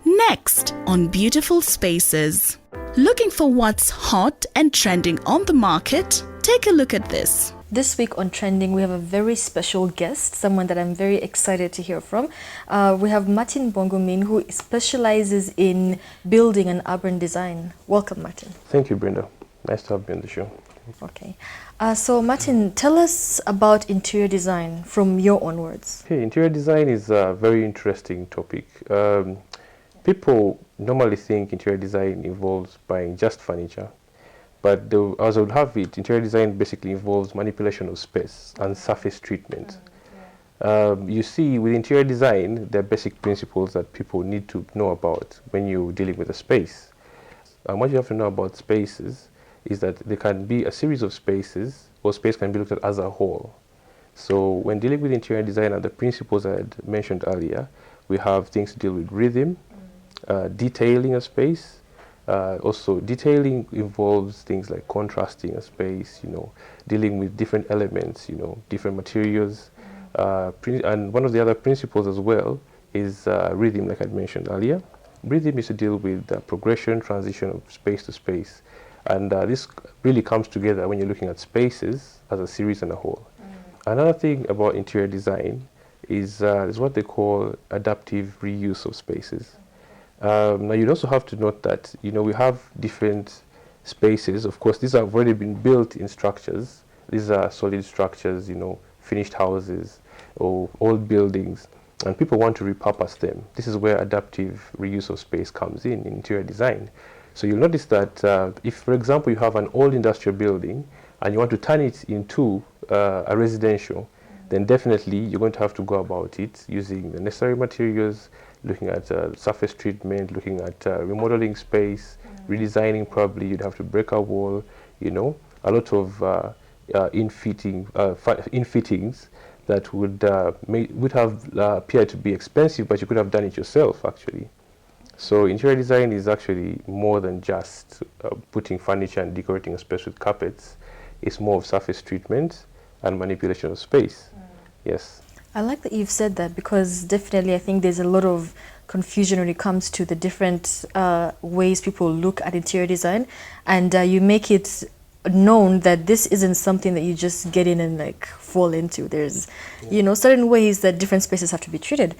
Next on Beautiful Spaces. Looking for what's hot and trending on the market? Take a look at this. This week on Trending, we have a very special guest, someone that I'm very excited to hear from. We have Martin Bongomin, who specializes in building and urban design. Welcome, Martin. Thank you, Brenda. Nice to have you on the show. Okay. So, Martin, tell us about interior design from your own words. Okay, interior design is a very interesting topic. People normally think interior design involves buying just furniture. But as I would have it, interior design basically involves manipulation of space and surface treatment. You see, with interior design, there are basic principles that people need to know about when you're dealing with a space. And what you have to know about spaces is that there can be a series of spaces, or space can be looked at as a whole. So when dealing with interior design and the principles I had mentioned earlier, we have things to deal with rhythm, detailing a space. Also, detailing involves things like contrasting a space, dealing with different elements, different materials. And one of the other principles as well is rhythm, like I mentioned earlier. Rhythm is to deal with progression, transition of space to space. And this really comes together when you're looking at spaces as a series and a whole. Another thing about interior design is what they call adaptive reuse of spaces. Now, you'd also have to note that, we have different spaces. Of course, these have already been built in structures. These are solid structures, finished houses or old buildings, and people want to repurpose them. This is where adaptive reuse of space comes in interior design. So you'll notice that if, for example, you have an old industrial building and you want to turn it into a residential, then definitely you're going to have to go about it using the necessary materials, looking at surface treatment, looking at remodeling space, redesigning probably. You'd have to break a wall, a lot of infittings that would have appeared to be expensive, but you could have done it yourself, actually. So interior design is actually more than just putting furniture and decorating a space with carpets. It's more of surface treatment and manipulation of space. Yes. I like that you've said that, because definitely I think there's a lot of confusion when it comes to the different ways people look at interior design, and you make it known that this isn't something that you just get in and fall into. There's certain ways that different spaces have to be treated.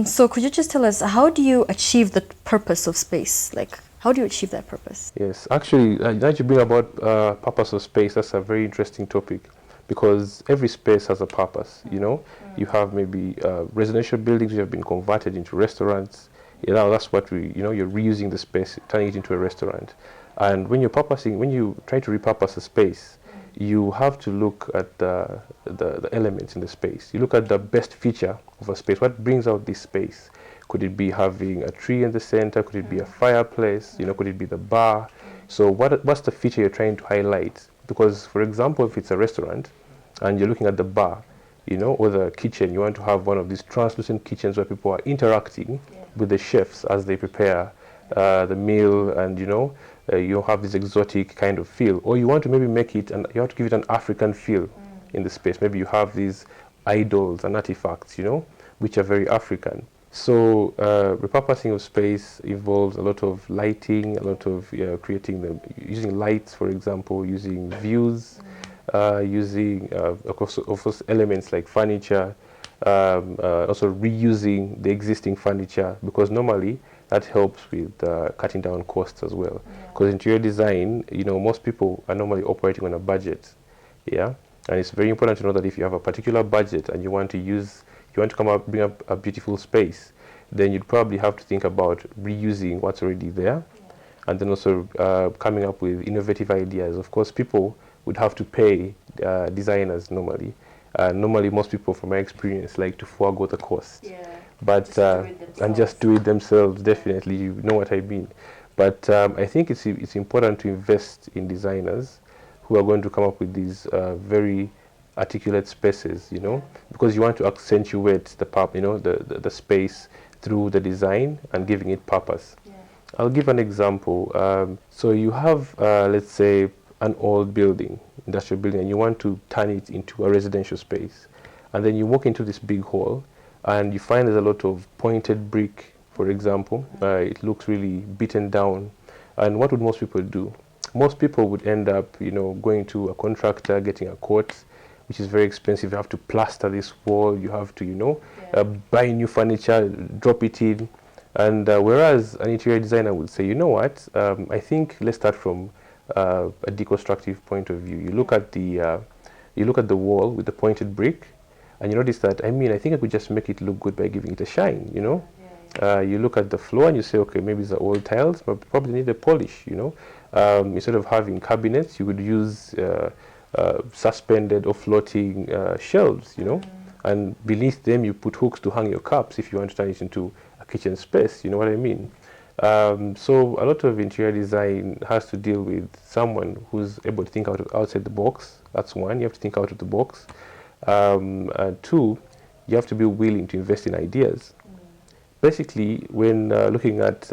So could you just tell us, how do you achieve the purpose of space? How do you achieve that purpose? Yes, actually, that you bring about purpose of space, that's a very interesting topic, because every space has a purpose. You have maybe residential buildings which have been converted into restaurants. That's what you're reusing the space, turning it into a restaurant. And when you try to repurpose a space, you have to look at the elements in the space. You look at the best feature of a space. What brings out this space? Could it be having a tree in the center? Could it be a fireplace? Could it be the bar? So what's the feature you're trying to highlight? Because, for example, if it's a restaurant and you're looking at the bar, or the kitchen, you want to have one of these translucent kitchens where people are interacting with the chefs as they prepare the meal, and you have this exotic kind of feel. Or you want to maybe make it, and you have to give it an African feel in the space. Maybe you have these idols and artifacts, which are very African. So repurposing of space involves a lot of lighting, a lot of using lights, for example, using views, using of course elements like furniture, also reusing the existing furniture, because normally that helps with cutting down costs as well. Because interior design, most people are normally operating on a budget, and it's very important to know that if you have a particular budget and you want to bring up a beautiful space, then you'd probably have to think about reusing what's already there, and then also coming up with innovative ideas. Of course, people would have to pay designers normally. Normally, most people, from my experience, like to forego the cost. But just do it themselves. Definitely, you know what I mean. But I think it's important to invest in designers who are going to come up with these very articulate spaces, because you want to accentuate the space through the design and giving it purpose. I'll give an example. So you have, let's say, an old building, industrial building, and you want to turn it into a residential space. And then you walk into this big hall, and you find there's a lot of pointed brick for example. It looks really beaten down. And what would most people do? Most people would end up, going to a contractor, getting a quote, which is very expensive. You have to plaster this wall. You have to, buy new furniture, drop it in. And whereas an interior designer would say, you know what, I think let's start from a deconstructive point of view. You look at the wall with the pointed brick, and you notice that, I think I could just make it look good by giving it a shine, You look at the floor and you say, okay, maybe it's the old tiles, but probably need a polish, Instead of having cabinets, you would use suspended or floating shelves, and beneath them you put hooks to hang your cups if you want to turn it into a kitchen space, you know what I mean? So a lot of interior design has to deal with someone who's able to think outside the box. That's one, you have to think out of the box. And two, you have to be willing to invest in ideas. Basically, when looking at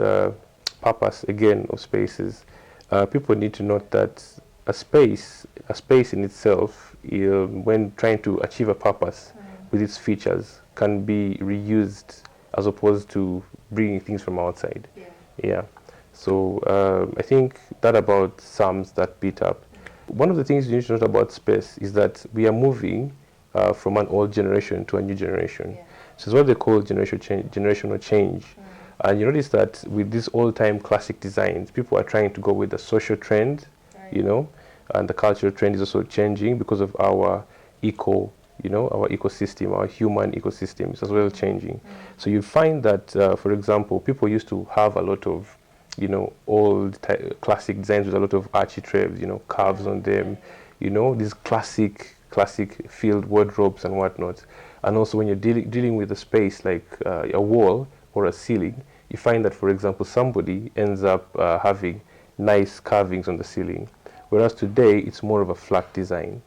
purpose, again, of spaces, people need to note that a space in itself, when trying to achieve a purpose with its features, can be reused as opposed to bringing things from outside. Yeah. So I think that about sums that bit up. One of the things you need to note about space is that we are moving from an old generation to a new generation. So it's what they call generational change. And you notice that with these old-time classic designs, people are trying to go with the social trend, and the cultural trend is also changing because of our our ecosystem, our human ecosystems as well changing. So you find that, for example, people used to have a lot of, old classic designs with a lot of architraves, curves on them, these classic field wardrobes and whatnot. And also when you're dealing with a space like a wall or a ceiling, you find that, for example, somebody ends up having nice carvings on the ceiling, whereas today it's more of a flat design.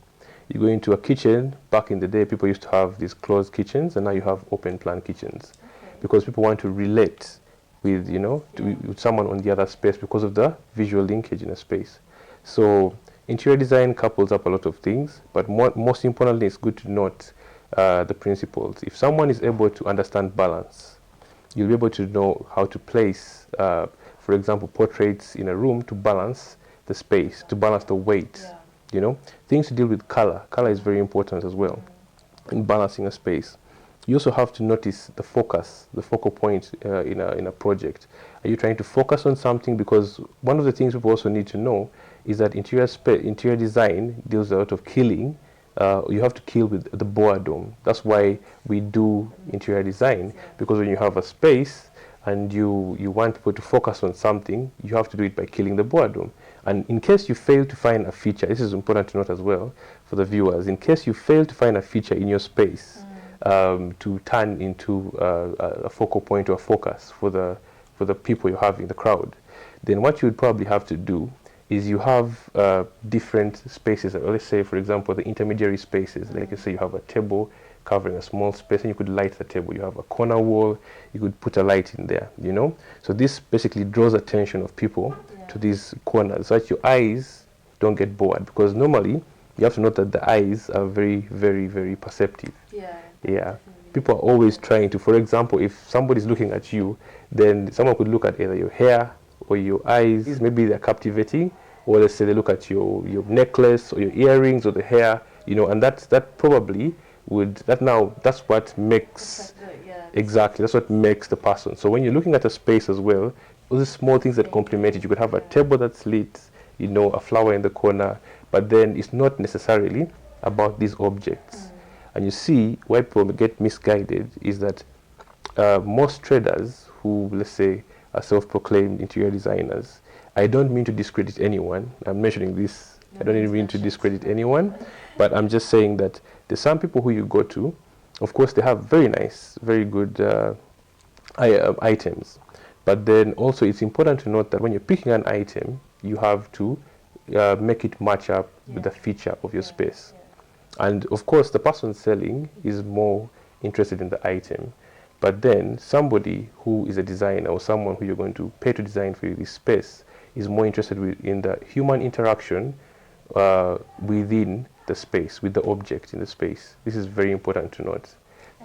You go into a kitchen, back in the day people used to have these closed kitchens, and now you have open plan kitchens, because people want to relate with, with someone on the other space because of the visual linkage in a space. So interior design couples up a lot of things, but most importantly, it's good to note the principles. If someone is able to understand balance, you'll be able to know how to place, for example, portraits in a room to balance the space, to balance the weight. Things to deal with color. Color is very important as well in balancing a space. You also have to notice the focus, the focal point in a project. Are you trying to focus on something? Because one of the things people also need to know is that interior design deals a lot of killing. You have to kill with the boredom. That's why we do interior design, because when you have a space and you want people to focus on something, you have to do it by killing the boredom. And in case you fail to find a feature, this is important to note as well for the viewers, in case you fail to find a feature in your space to turn into a focal point or a focus for the people you have in the crowd, then what you would probably have to do is you have different spaces. Let's say, for example, the intermediary spaces. Like you say, you have a table covering a small space, and you could light the table. You have a corner wall, you could put a light in there, So this basically draws attention of people to these corners, so that your eyes don't get bored, because normally you have to note that the eyes are very, very, very perceptive. Yeah. People are always trying to, for example, if somebody's looking at you, then someone could look at either your hair or your eyes. Maybe they're captivating, or let's say they look at your necklace or your earrings or the hair, and that probably would, that's what makes, exactly, that's what makes the person. So when you're looking at a space as well, all these small things that complement it, you could have a table that's lit, a flower in the corner, but then it's not necessarily about these objects. And you see why people get misguided is that most traders who, let's say, are self-proclaimed interior designers, I don't mean to discredit anyone. I'm mentioning this. I don't even mean to discredit anyone, but I'm just saying that there's some people who you go to, of course, they have very nice, very good items. But then also it's important to note that when you're picking an item, you have to make it match up with the feature of your space. And of course, the person selling is more interested in the item. But then somebody who is a designer or someone who you're going to pay to design for you this space is more interested in the human interaction within the space, with the object in the space. This is very important to note.